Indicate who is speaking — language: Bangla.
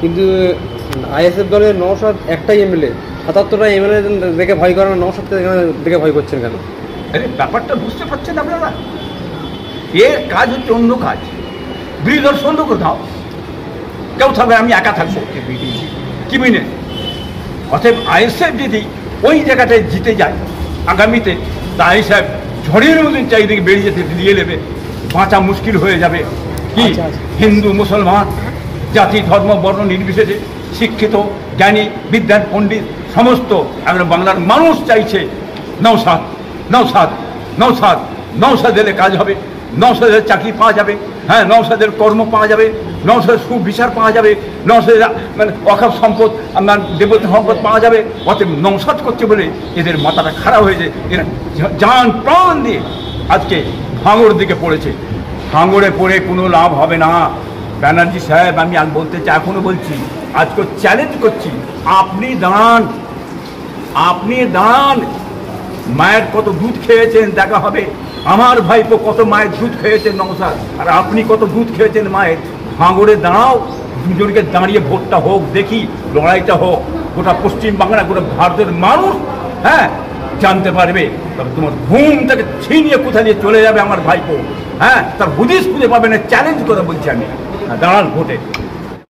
Speaker 1: কিন্তু আইএসএফ দলের নওশাদ একটাই এমএলএ, ৭৭টা এমএলএ দেখে ভয় করে না, নওশাদকে দেখে ভয় করছেন কেন?
Speaker 2: আরে ব্যাপারটা বুঝতে পারছেন আপনারা? এর কাজ হচ্ছে অন্য কাজ, বিরোধী দল সন্দ কোথাও কেউ থাকবে, আমি একা থাকবো কি মিনে। অতএব আইএসএফ যদি ওই জায়গাটায় জিতে যায় আগামীতে, তা আইএসএফ ঝড়ের মতন চারিদিকে বেরিয়ে যেতে দিয়ে নেবে, বাঁচা মুশকিল হয়ে যাবে। কি হিন্দু মুসলমান জাতি ধর্ম বর্ণ নির্বিশেষে শিক্ষিত জ্ঞানী বিদ্যান পণ্ডিত সমস্ত আমরা বাংলার মানুষ চাইছে নওশাদ নওশাদ নওশাদ। নওশাদের কাজ হবে, নওশাদের চাকরি পাওয়া যাবে, হ্যাঁ নওশাদের কর্ম পাওয়া যাবে, নওশাদের সুবিচার পাওয়া যাবে, নওশাদের মানে অখাপ সম্পদ আপনার দেবতা সম্পদ পাওয়া যাবে। অতএব নওশাদ করছে বলে এদের মাথাটা খারাপ হয়েছে, এরা জান প্রাণ দিয়ে আজকে ভাঙড়ের দিকে পড়েছে। ভাঙড়ে পড়ে কোনো লাভ হবে না। ব্যানার্জি সাহেব, আমি আজ বলতে চাই, এখনো বলছি, আজকে চ্যালেঞ্জ করছি, আপনি দাঁড়ান, আপনি দাঁড়ান। মায়ের কত দুধ খেয়েছেন দেখা হবে। আমার ভাইপো কত মায়ের দুধ খেয়েছেন নওশাদ, আর আপনি কত দুধ খেয়েছেন মায়ের। ভাঙড়ে দাঁড়াও, দুজনকে দাঁড়িয়ে ভোটটা হোক, দেখি লড়াইটা হোক, গোটা পশ্চিম বাংলা গোটা ভারতের মানুষ হ্যাঁ জানতে পারবে। তবে তোমার ঘুম থেকে ছিনিয়ে কোথায় নিয়ে চলে যাবে আমার ভাইপো, হ্যাঁ তার বুঝিস খুঁজে পাবে না। চ্যালেঞ্জ করে বলছি আমি, দাঁড়ান ভোটে।